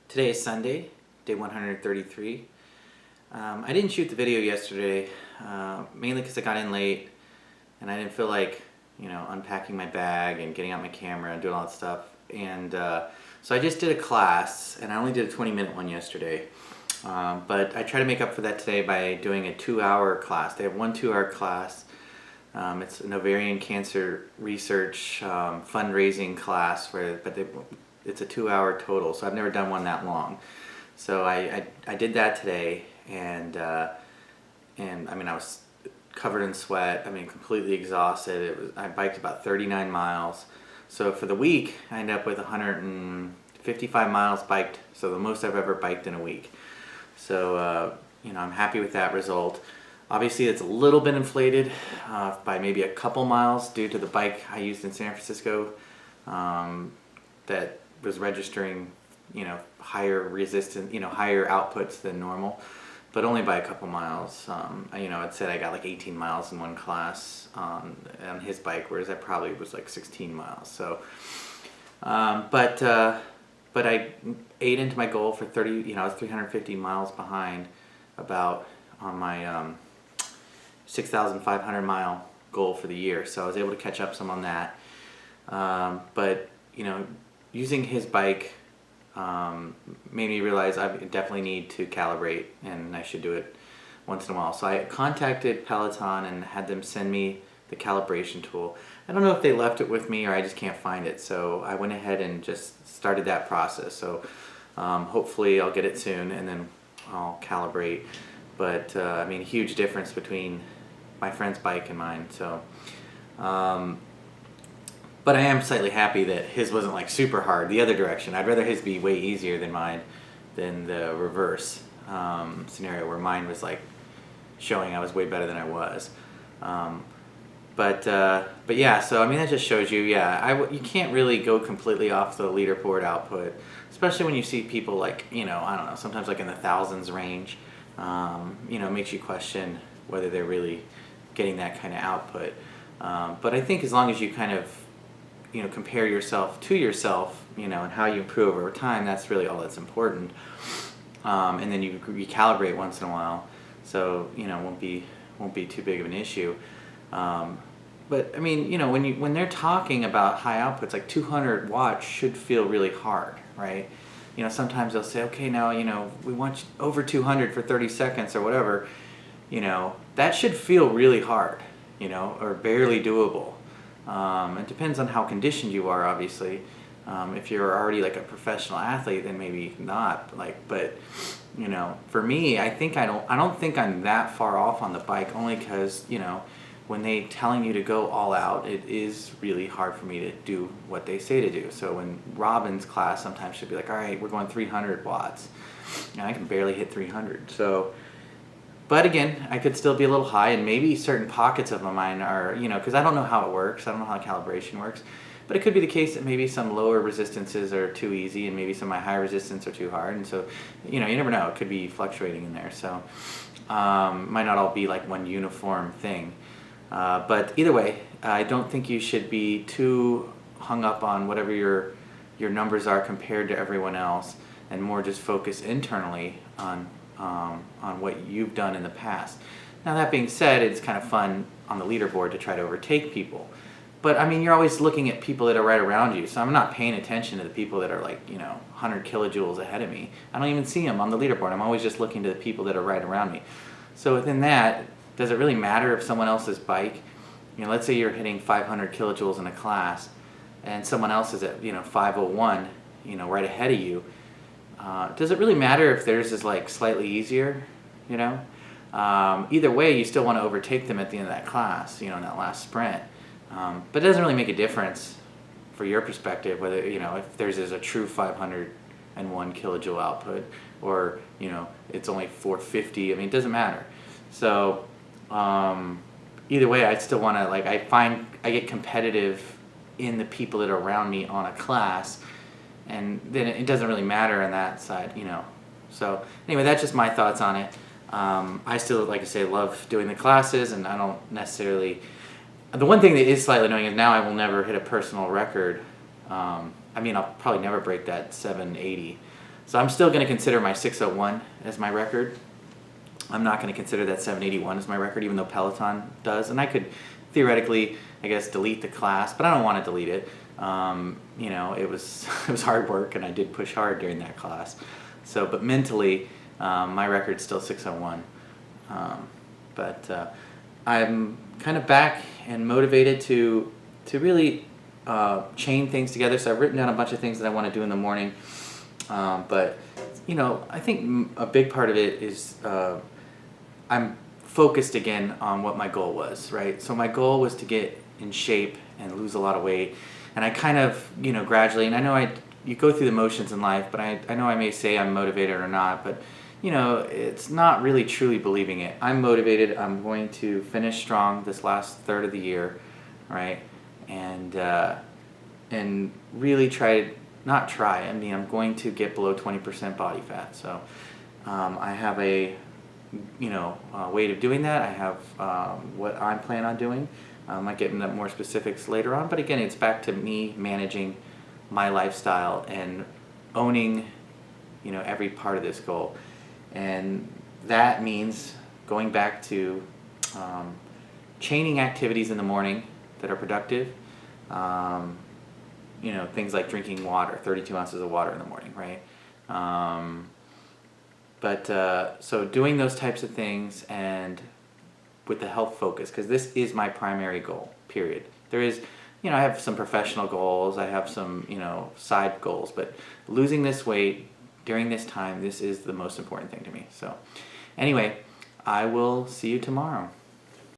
Today is Sunday, day 133. I didn't shoot the video yesterday, mainly because I got in late and I didn't feel like, unpacking my bag and getting out my camera and doing all that stuff. And so I just did a class, and I only did a 20-minute one yesterday. But I try to make up for that today by doing a 2-hour class. They have one 2-hour class. It's an ovarian cancer research fundraising class, it's a 2-hour total, so I've never done one that long. So I did that today, and I mean, I was covered in sweat. I mean, completely exhausted. I biked about 39 miles. So for the week, I ended up with 155 miles biked, so the most I've ever biked in a week. So I'm happy with that result. Obviously, it's a little bit inflated by maybe a couple miles due to the bike I used in San Francisco that was registering, higher resistance, higher outputs than normal, but only by a couple miles. It said I got like 18 miles in one class on his bike, whereas I probably was like 16 miles. So, but I ate into my goal for 30. I was 350 miles behind about on my 6,500 mile goal for the year. So I was able to catch up some on that. But using his bike made me realize I definitely need to calibrate, and I should do it once in a while. So I contacted Peloton and had them send me the calibration tool. I don't know if they left it with me or I just can't find it. So I went ahead and just started that process. So hopefully I'll get it soon, and then I'll calibrate. But huge difference between my friend's bike and mine. So. But I am slightly happy that his wasn't like super hard the other direction. I'd rather his be way easier than mine, than the reverse scenario where mine was like showing I was way better than I was. But yeah, so that just shows you, you can't really go completely off the leaderboard output, especially when you see people like, I don't know, sometimes like in the thousands range. It makes you question whether they're really getting that kind of output. But I think as long as you kind of compare yourself to yourself, and how you improve over time, that's really all that's important. And then you recalibrate once in a while, so won't be too big of an issue. But when they're talking about high outputs, like 200 watts should feel really hard, right? Sometimes they'll say, okay, now we want over 200 for 30 seconds or whatever. That should feel really hard, or barely doable. It depends on how conditioned you are, obviously. If you're already like a professional athlete, then maybe not. But for me, I don't think I'm that far off on the bike. Only because when they telling you to go all out, it is really hard for me to do what they say to do. So when Robin's class sometimes she'll be like, all right, we're going 300 watts, and I can barely hit 300. So. But again, I could still be a little high, and maybe certain pockets of mine are, because I don't know how it works. I don't know how calibration works. But it could be the case that maybe some lower resistances are too easy, and maybe some of my high resistance are too hard. And so, you never know. It could be fluctuating in there. So, might not all be like one uniform thing. But either way, I don't think you should be too hung up on whatever your numbers are compared to everyone else, and more just focus internally on what you've done in the past. Now that being said, it's kind of fun on the leaderboard to try to overtake people. But you're always looking at people that are right around you. So I'm not paying attention to the people that are like, 100 kilojoules ahead of me. I don't even see them on the leaderboard. I'm always just looking to the people that are right around me. So within that, does it really matter if someone else's bike, let's say you're hitting 500 kilojoules in a class and someone else is at, 501, right ahead of you. Does it really matter if theirs is like slightly easier? Either way, you still want to overtake them at the end of that class, in that last sprint. But it doesn't really make a difference for your perspective whether if theirs is a true 501 kilojoule output or it's only 450. It doesn't matter. So either way, I still want to I get competitive in the people that are around me on a class. And then it doesn't really matter on that side, So anyway, that's just my thoughts on it. I still, like I say, love doing the classes, and I don't necessarily. The one thing that is slightly annoying is now I will never hit a personal record. I'll probably never break that 780. So I'm still going to consider my 601 as my record. I'm not going to consider that 781 as my record, even though Peloton does. And I could theoretically, I guess, delete the class, but I don't want to delete it. You know, it was hard work, and I did push hard during that class. So, but mentally, my record's still 601. But I'm kind of back and motivated to really chain things together. So I've written down a bunch of things that I want to do in the morning. But, you know, I think a big part of it is I'm focused again on what my goal was, right? So my goal was to get in shape and lose a lot of weight. And I kind of, you know, gradually, and I know you go through the motions in life, but I know I may say I'm motivated or not, but, you know, it's not really truly believing it. I'm motivated. I'm going to finish strong this last third of the year, right? And really I'm going to get below 20% body fat. So I have a way of doing that. I have what I plan on doing. I might get into more specifics later on, but again, it's back to me managing my lifestyle and owning, you know, every part of this goal. And that means going back to chaining activities in the morning that are productive. You know, things like drinking water, 32 ounces of water in the morning, right? So doing those types of things and with the health focus, because this is my primary goal, period. There is, you know, I have some professional goals, I have some, you know, side goals, but losing this weight during this time, this is the most important thing to me. So anyway, I will see you tomorrow.